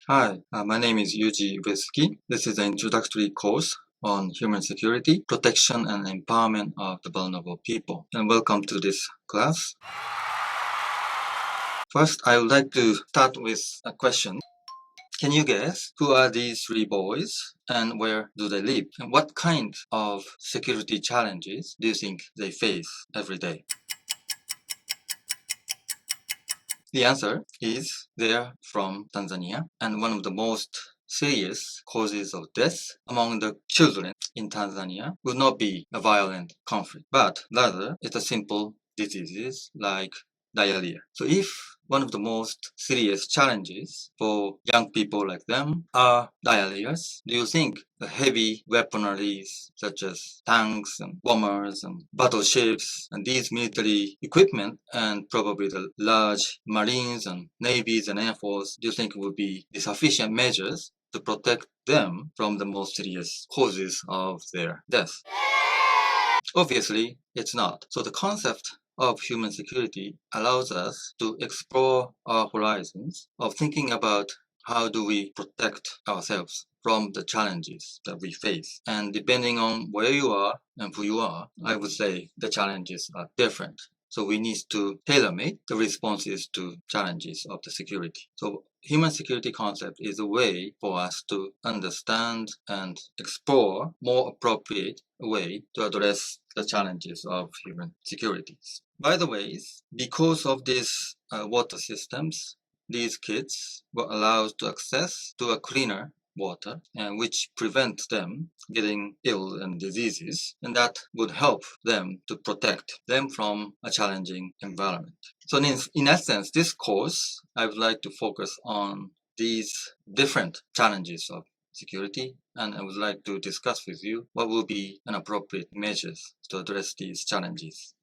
Hi, my name is Yuji Uesugi. This is an introductory course on human security, protection, and empowerment of the vulnerable people. And welcome to this class. First, I would like to start with a question. Can you guess who are these three boys and where do they live? And what kind of security challenges do you think they face every day? The answer is they're from Tanzania, and one of the most serious causes of death among the children in Tanzania would not be a violent conflict, but rather it's a simple diseases like diarrhea. So if one of the most serious challenges for young people like them are diarrheas, do you think the heavy weaponries such as tanks and bombers and battleships and these military equipment and probably the large marines and navies and air force, do you think would be the sufficient measures to protect them from the most serious causes of their death? Obviously, it's not. So the concept of human security allows us to explore our horizons of thinking about how do we protect ourselves from the challenges that we face. And depending on where you are and who you are, I would say the challenges are different. So we need to tailor-make the responses to challenges of the security. So human security concept is a way for us to understand and explore more appropriate way to address the challenges of human security. By the way, because of these water systems, these kids were allowed to access to a cleaner water, and which prevents them getting ill and diseases, and that would help them to protect them from a challenging environment. So in essence, this course, I would like to focus on these different challenges of security, and I would like to discuss with you what will be an appropriate measures to address these challenges.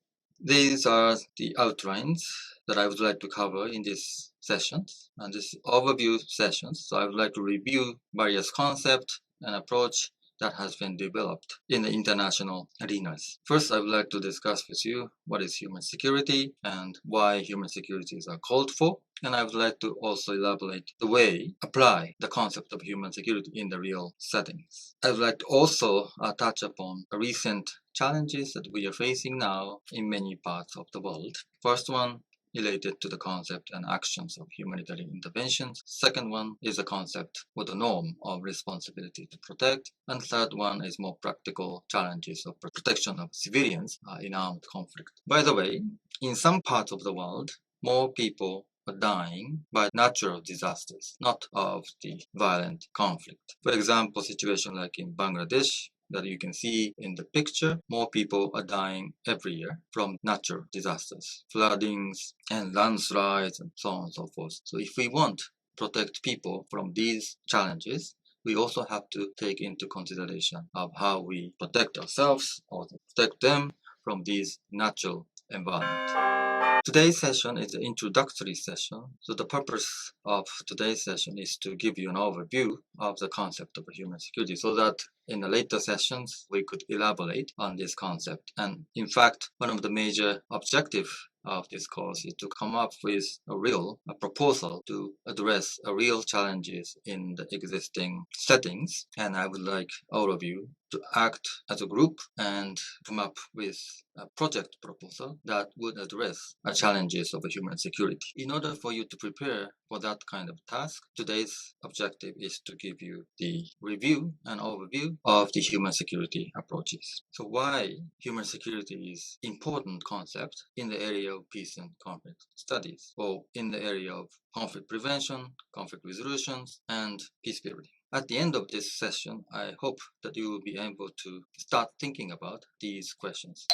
These are the outlines that I would like to cover in this session and this overview sessions. So I would like to review various concepts and approach that has been developed in the international arenas. First, I would like to discuss with you what is human security and why human securities are called for. And I would like to also elaborate the way apply the concept of human security in the real settings. I would like to also touch upon a recent challenges that we are facing now in many parts of the world. First one related to the concept and actions of humanitarian interventions. Second one is the concept or the norm of responsibility to protect. And third one is more practical challenges of protection of civilians in armed conflict. By the way, in some parts of the world, more people are dying by natural disasters, not of the violent conflict. For example, situation like in Bangladesh, that you can see in the picture, more people are dying every year from natural disasters, floodings and landslides and so on and so forth. So if we want to protect people from these challenges, we also have to take into consideration of how we protect ourselves or protect them from these natural environments. Today's session is an introductory session. So the purpose of today's session is to give you an overview of the concept of human security so that in the later sessions, we could elaborate on this concept. And in fact, one of the major objectives of this course is to come up with a proposal to address real challenges in the existing settings. And I would like all of you to act as a group and come up with a project proposal that would address the challenges of human security. In order for you to prepare for that kind of task, today's objective is to give you the review and overview of the human security approaches. So why human security is important concept in the area of peace and conflict studies, or in the area of conflict prevention, conflict resolutions, and peace building. At the end of this session, I hope that you will be able to start thinking about these questions.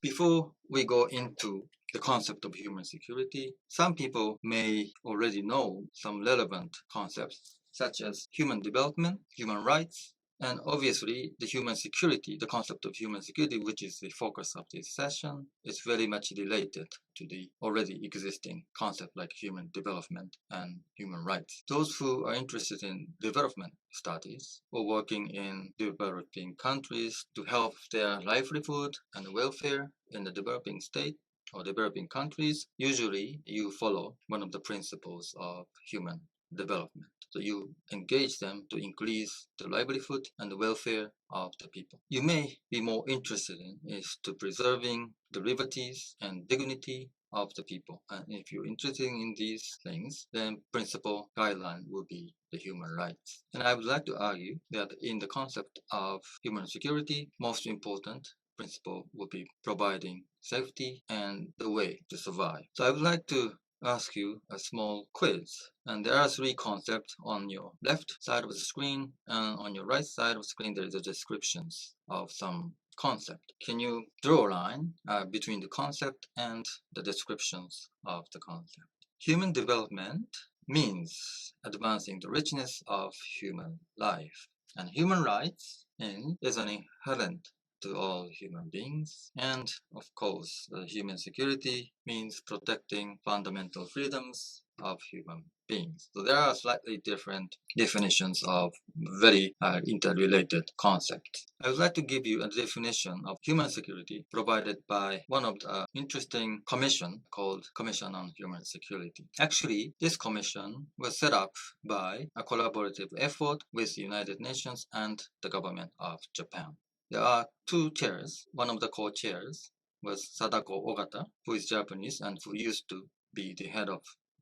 Before we go into the concept of human security, some people may already know some relevant concepts such as human development, human rights, and obviously the human security, the concept of human security, which is the focus of this session, is very much related to the already existing concept like human development and human rights. Those who are interested in development studies or working in developing countries to help their livelihood and welfare in the developing state or developing countries, usually you follow one of the principles of human development. So you engage them to increase the livelihood and the welfare of the people. You may be more interested in is to preserving the liberties and dignity of the people. And if you're interested in these things, then principal guideline will be the human rights. And I would like to argue that in the concept of human security, most important principle will be providing safety and the way to survive. So I would like to ask you a small quiz. And there are three concepts on your left side of the screen, and on your right side of the screen there is a descriptions of some concept. Can you draw a line between the concept and the descriptions of the concept? Human development means advancing the richness of human life. And human rights is an inherent to all human beings. And of course, human security means protecting fundamental freedoms of human beings. So there are slightly different definitions of very interrelated concepts. I would like to give you a definition of human security provided by one of the interesting commission called Commission on Human Security. Actually, this commission was set up by a collaborative effort with the United Nations and the government of Japan. There are two chairs. One of the co-chairs was Sadako Ogata, who is Japanese and who used to be the head of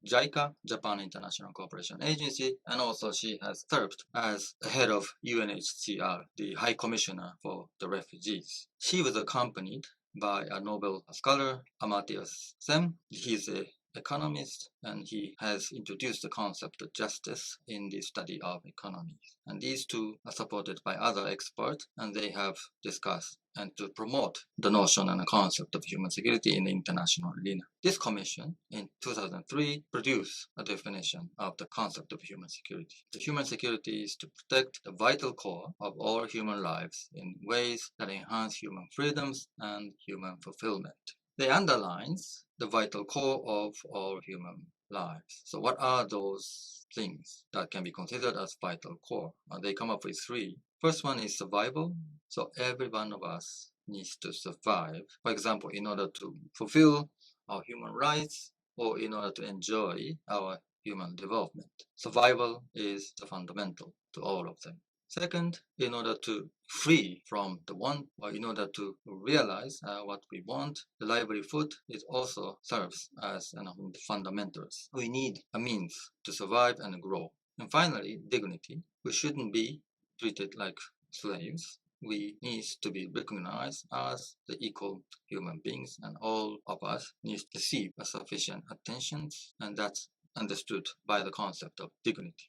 JICA, Japan International Cooperation Agency, and also she has served as the head of UNHCR, the High Commissioner for the Refugees. She was accompanied by a Nobel scholar, Amartya Sen. He's an economist, and he has introduced the concept of justice in the study of economies. And these two are supported by other experts, and they have discussed and to promote the notion and the concept of human security in the international arena. This commission in 2003 produced a definition of the concept of human security. The human security is to protect the vital core of all human lives in ways that enhance human freedoms and human fulfillment. They underlines the vital core of all human lives. So what are those things that can be considered as vital core? They come up with three. First one is survival. So every one of us needs to survive. For example, in order to fulfill our human rights or in order to enjoy our human development. Survival is the fundamental to all of them. Second, in order to free from the want or in order to realize what we want, the livelihood it also serves as the fundamentals. We need a means to survive and grow. And finally, dignity. We shouldn't be treated like slaves. We need to be recognized as the equal human beings, and all of us need to receive a sufficient attention, and that's understood by the concept of dignity.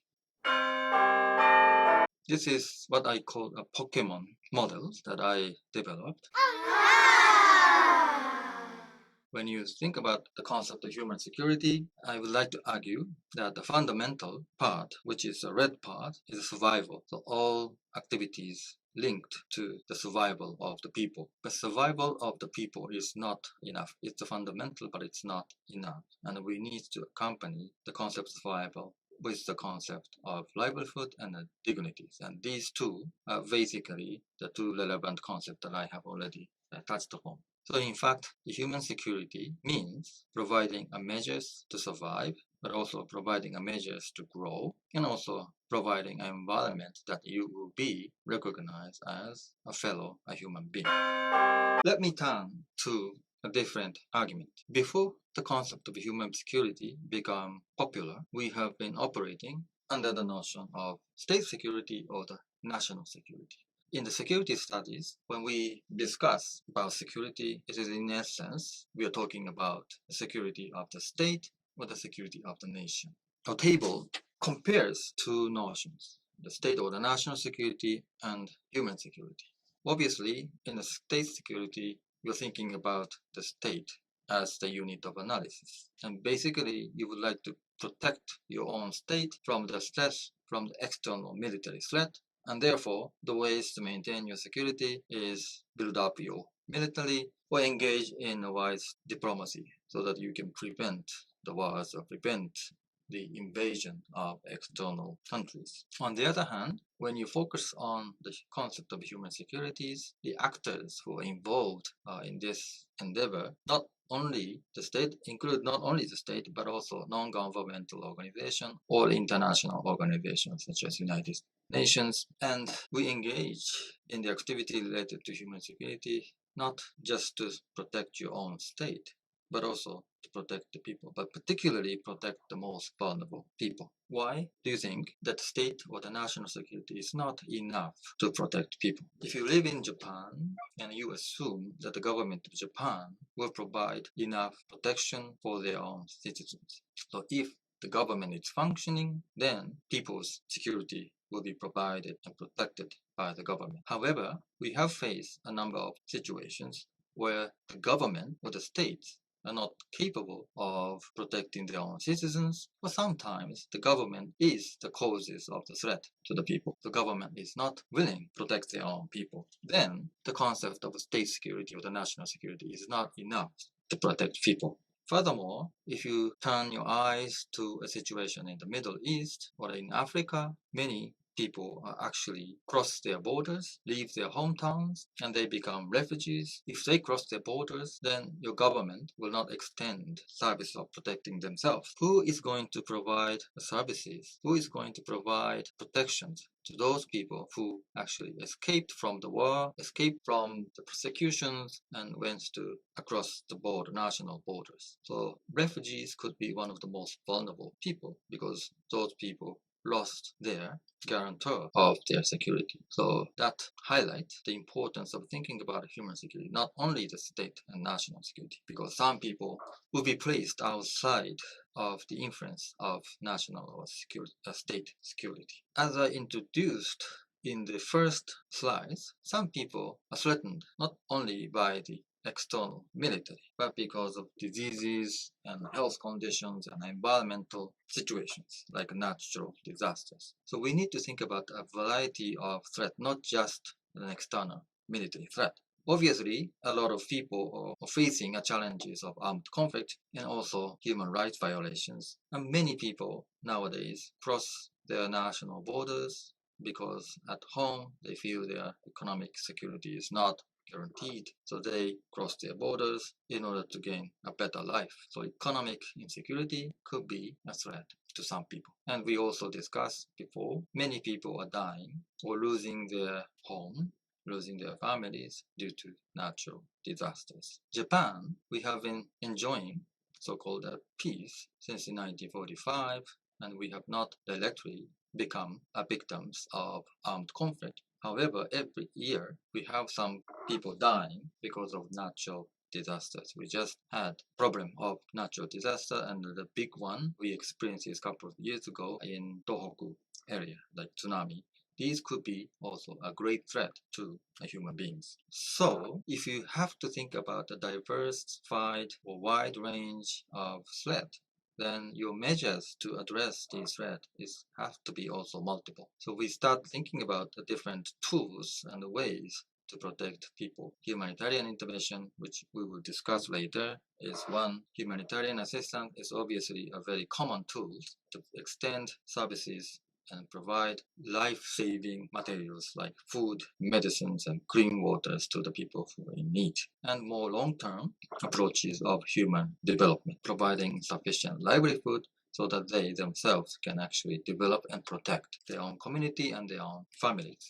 This is what I call a Pokemon model that I developed. When you think about the concept of human security, I would like to argue that the fundamental part, which is the red part, is survival. So all activities linked to the survival of the people. But survival of the people is not enough. It's a fundamental, but it's not enough. And we need to accompany the concept of survival with the concept of livelihood and dignities. And these two are basically the two relevant concepts that I have already touched upon. So in fact, the human security means providing a measures to survive, but also providing a measures to grow, and also providing an environment that you will be recognized as a human being. Let me turn to a different argument. Before the concept of human security became popular, we have been operating under the notion of state security or the national security. In the security studies, when we discuss about security, it is in essence, we are talking about the security of the state or the security of the nation. Our table compares two notions, the state or the national security and human security. Obviously, in the state security, you're thinking about the state as the unit of analysis. And basically, you would like to protect your own state from the stress from the external military threat. And therefore, the ways to maintain your security is build up your military or engage in a wise diplomacy so that you can prevent the wars or prevent the invasion of external countries. On the other hand, when you focus on the concept of human securities, the actors who are involved in this endeavor not only the state, include not only the state, but also non-governmental organizations or international organizations such as United Nations. And we engage in the activity related to human security, not just to protect your own state, but also to protect the people, but particularly protect the most vulnerable people. Why do you think that the state or the national security is not enough to protect people? If you live in Japan and you assume that the government of Japan will provide enough protection for their own citizens. So if the government is functioning, then people's security will be provided and protected by the government. However, we have faced a number of situations where the government or the states are not capable of protecting their own citizens, or sometimes the government is the causes of the threat to the people. The government is not willing to protect their own people. Then the concept of state security or the national security is not enough to protect people. Furthermore, if you turn your eyes to a situation in the Middle East or in Africa, many people actually cross their borders, leave their hometowns, and they become refugees. If they cross their borders, then your government will not extend service of protecting themselves. Who is going to provide services? Who is going to provide protections to those people who actually escaped from the war, escaped from the persecutions, and went to across the border, national borders? So refugees could be one of the most vulnerable people because those people lost their guarantor of their security. So that highlights the importance of thinking about human security, not only the state and national security, because some people will be placed outside of the influence of national or state security. As I introduced in the first slides, some people are threatened not only by the external military, but because of diseases and health conditions and environmental situations like natural disasters. So we need to think about a variety of threats, not just an external military threat. Obviously, a lot of people are facing challenges of armed conflict and also human rights violations. And many people nowadays cross their national borders because at home they feel their economic security is not guaranteed. So they cross their borders in order to gain a better life. So economic insecurity could be a threat to some people. And we also discussed before, many people are dying or losing their home, losing their families due to natural disasters. Japan, we have been enjoying so-called peace since 1945, and we have not directly become victims of armed conflict. However, every year we have some people dying because of natural disasters. We just had problem of natural disaster, and the big one we experienced a couple of years ago in Tohoku area, like tsunami. These could be also a great threat to human beings. So, if you have to think about a diversified or wide range of threat, then your measures to address this threat have to be also multiple. So we start thinking about the different tools and ways to protect people. Humanitarian intervention, which we will discuss later, is one. Humanitarian assistance is obviously a very common tool to extend services and provide life-saving materials like food, medicines, and clean waters to the people who are in need. And more long-term approaches of human development, providing sufficient livelihood so that they themselves can actually develop and protect their own community and their own families.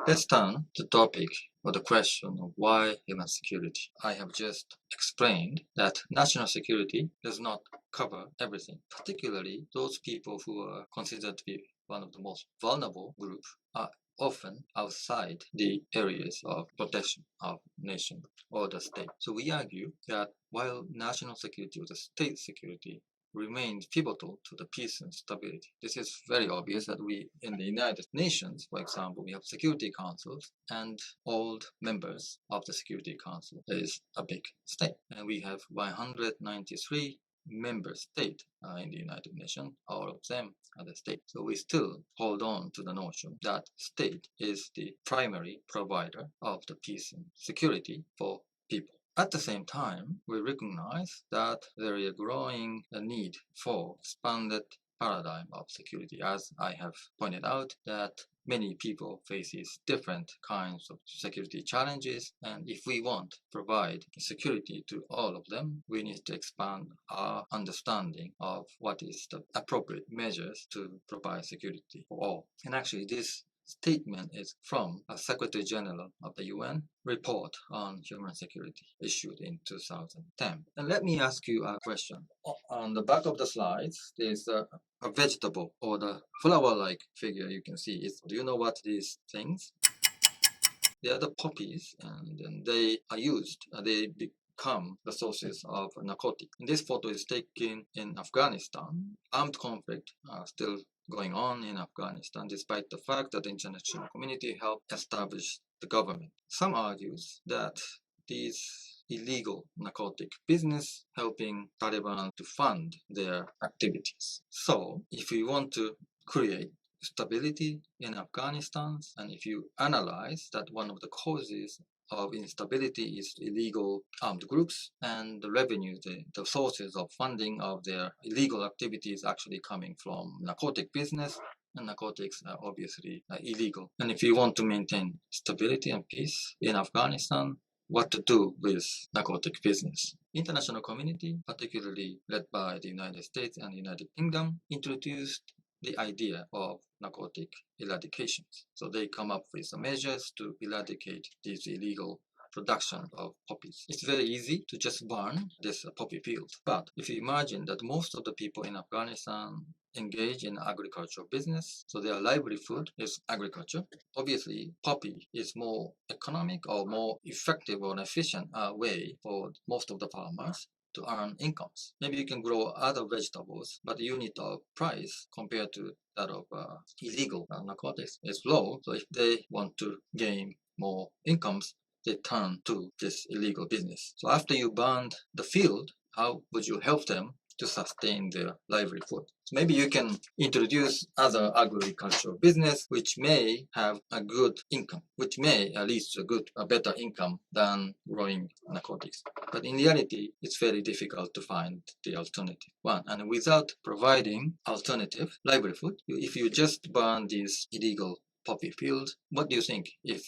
Let's turn to the topic or the question of why human security. I have just explained that national security does not cover everything. Particularly, those people who are considered to be one of the most vulnerable groups are often outside the areas of protection of nation or the state. So we argue that while national security or the state security remained pivotal to the peace and stability. This is very obvious that we, in the United Nations, for example, we have Security Councils, and all members of the Security Council is a big state. And we have 193 member states in the United Nations, all of them are the state. So we still hold on to the notion that state is the primary provider of the peace and security for people. At the same time, we recognize that there is a growing need for expanded paradigm of security. As I have pointed out, that many people faces different kinds of security challenges, and if we want to provide security to all of them, we need to expand our understanding of what is the appropriate measures to provide security for all. And actually, this statement is from a Secretary General of the UN report on human security issued in 2010. And let me ask you a question. On the back of the slides, there's a vegetable or the flower-like figure you can see. Do you know what these things? They are the poppies, and then they are used. They become the sources of narcotic. And this photo is taken in Afghanistan. Armed conflict are still going on in Afghanistan, despite the fact that the international community helped establish the government. Some argues that these illegal narcotic business helping Taliban to fund their activities. So if we want to create stability in Afghanistan, and if you analyze that one of the causes of instability is illegal armed groups, and the revenue, the sources of funding of their illegal activities actually coming from narcotic business, and narcotics are obviously illegal. And if you want to maintain stability and peace in Afghanistan, what to do with narcotic business. International community, particularly led by the United States and the United Kingdom, introduced the idea of narcotic eradications. So they come up with some measures to eradicate these illegal production of poppies. It's very easy to just burn this poppy field. But if you imagine that most of the people in Afghanistan engage in agricultural business, so their livelihood is agriculture. Obviously, poppy is more economic or more effective or efficient way for most of the farmers to earn incomes. Maybe you can grow other vegetables, but the unit of price compared to that of illegal narcotics is low. So if they want to gain more incomes, they turn to this illegal business. So after you burned the field, how would you help them to sustain their livelihood? So maybe you can introduce other agricultural business which may have a good income, which may lead to a better income than growing narcotics. But in reality, it's very difficult to find the alternative one. And without providing alternative livelihood, if you just burn these illegal poppy fields, what do you think if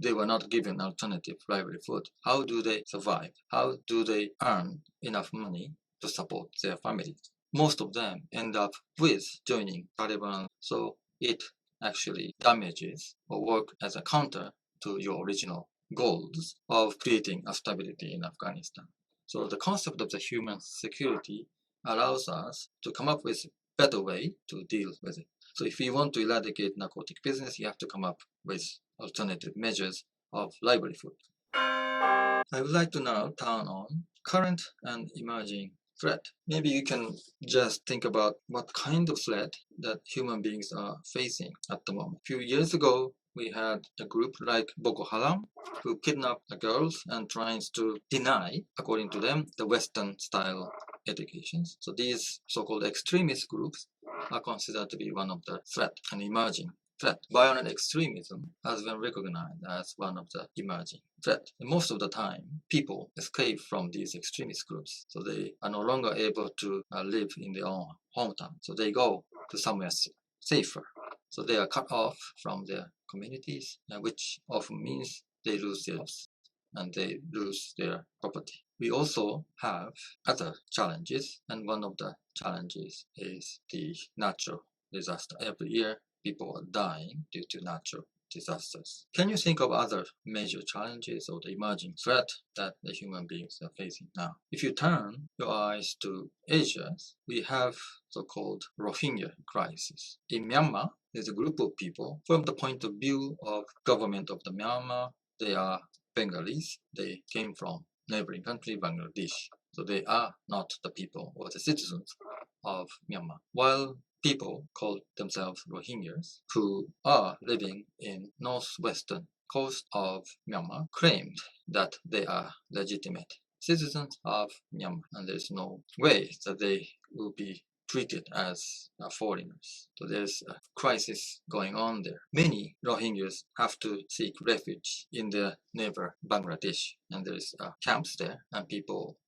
they were not given alternative livelihood? How do they survive? How do they earn enough money to support their families? Most of them end up with joining Taliban, so it actually damages or work as a counter to your original goals of creating a stability in Afghanistan. So the concept of the human security allows us to come up with a better way to deal with it. So if you want to eradicate narcotic business, you have to come up with alternative measures of livelihood. I would like to now turn on current and emerging threat. Maybe you can just think about what kind of threat that human beings are facing at the moment. A few years ago, we had a group like Boko Haram who kidnapped the girls and tries to deny, according to them, the Western style educations. So these so-called extremist groups are considered to be one of the threat, an emerging threat. Violent extremism has been recognized as one of the emerging threat. And most of the time, people escape from these extremist groups, so they are no longer able to live in their own hometown. So they go to somewhere safer. So they are cut off from their communities, which often means they lose their jobs and they lose their property. We also have other challenges, and one of the challenges is the natural disaster. Every year, people are dying due to natural disasters. Can you think of other major challenges or the emerging threat that the human beings are facing now? If you turn your eyes to Asia, we have so-called Rohingya crisis. In Myanmar, there's a group of people, from the point of view of government of the Myanmar, they are Bengalis. They came from neighboring country, Bangladesh. So they are not the people or the citizens of Myanmar. While people call themselves Rohingyas, who are living in northwestern coast of Myanmar, claimed that they are legitimate citizens of Myanmar, and there's no way that they will be treated as foreigners. So there's a crisis going on there. Many Rohingyas have to seek refuge in their neighbor Bangladesh, and there's camps there, and people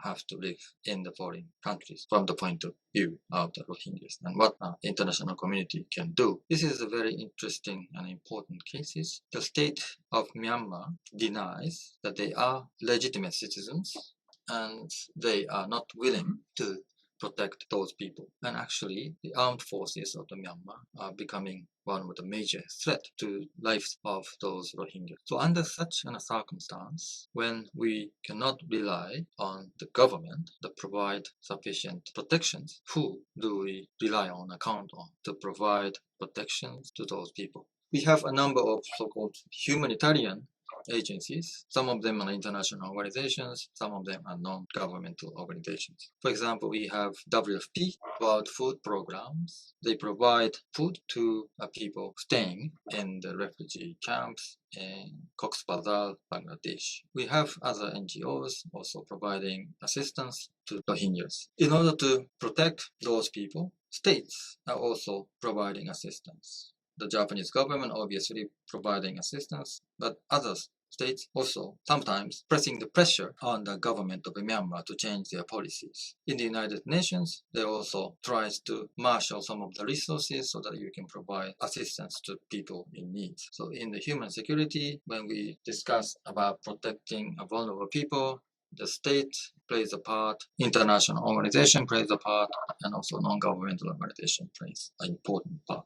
have to live in the foreign countries from the point of view of the Rohingyas and what international community can do. This is a very interesting and important cases. The state of Myanmar denies that they are legitimate citizens and they are not willing to protect those people. And actually, the armed forces of the Myanmar are becoming one of the major threat to lives of those Rohingyas. So under such a circumstance, when we cannot rely on the government to provide sufficient protections, who do we rely on, account on to provide protections to those people? We have a number of so-called humanitarian agencies. Some of them are international organizations, some of them are non-governmental organizations. For example, we have WFP, World Food Programs. They provide food to people staying in the refugee camps in Cox's Bazar, Bangladesh. We have other NGOs also providing assistance to Rohingyas. In order to protect those people, states are also providing assistance. The Japanese government obviously providing assistance, but other states also sometimes pressing the pressure on the government of Myanmar to change their policies. In the United Nations, they also tries to marshal some of the resources so that you can provide assistance to people in need. So in the human security, when we discuss about protecting vulnerable people, the state plays a part, international organization plays a part, and also non-governmental organization plays an important part.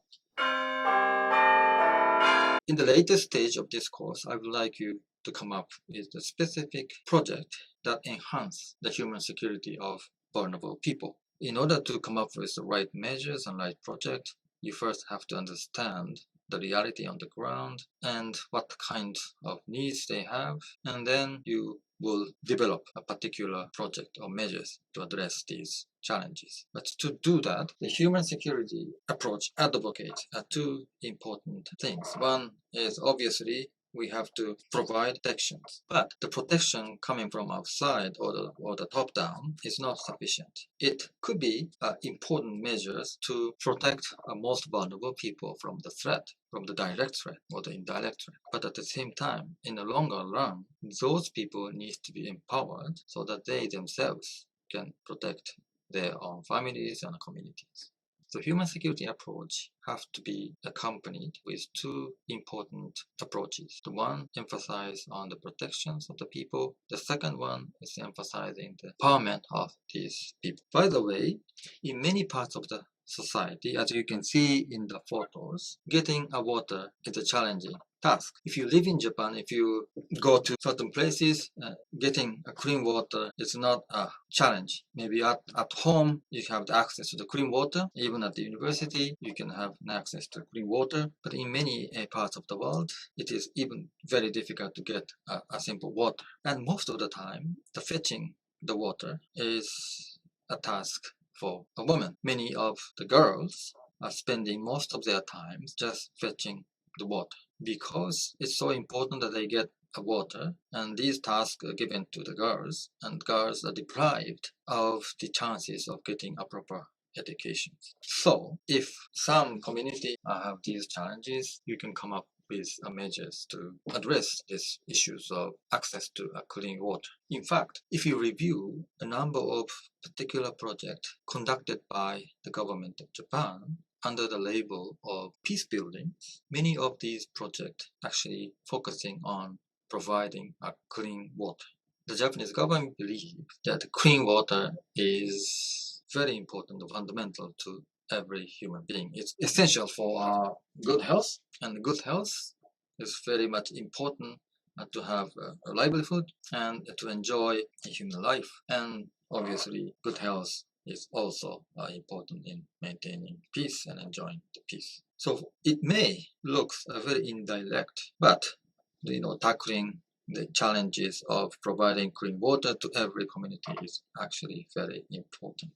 In the latest stage of this course, I would like you to come up with a specific project that enhance the human security of vulnerable people. In order to come up with the right measures and right project, you first have to understand the reality on the ground and what kind of needs they have, and then you will develop a particular project or measures to address these challenges. But to do that, the human security approach advocates two important things. One is obviously we have to provide protections, but the protection coming from outside or the top down is not sufficient. It could be important measures to protect most vulnerable people from the threat, from the direct threat or the indirect threat. But at the same time, in the longer run, those people need to be empowered so that they themselves can protect their own families and communities. The human security approach have to be accompanied with two important approaches. The one emphasizes on the protections of the people. The second one is emphasizing the empowerment of these people. By the way, in many parts of the society, as you can see in the photos, getting a water is a challenging task. If you live in Japan, if you go to certain places, getting a clean water is not a challenge. Maybe at home, you have the access to the clean water. Even at the university, you can have access to clean water. But in many parts of the world, it is even very difficult to get a simple water. And most of the time, the fetching the water is a task for a woman. Many of the girls are spending most of their time just fetching the water because it's so important that they get a water, and these tasks are given to the girls, and girls are deprived of the chances of getting a proper education. So if some community have these challenges, you can come up with measures to address these issues of access to clean water. In fact, if you review a number of particular projects conducted by the government of Japan under the label of peace building, many of these projects actually focusing on providing clean water. The Japanese government believes that clean water is very important, fundamental to every human being. It's essential for our good health, and good health is very much important to have a livelihood and to enjoy a human life. And obviously, good health is also important in maintaining peace and enjoying the peace. So it may look very indirect, but tackling the challenges of providing clean water to every community is actually very important.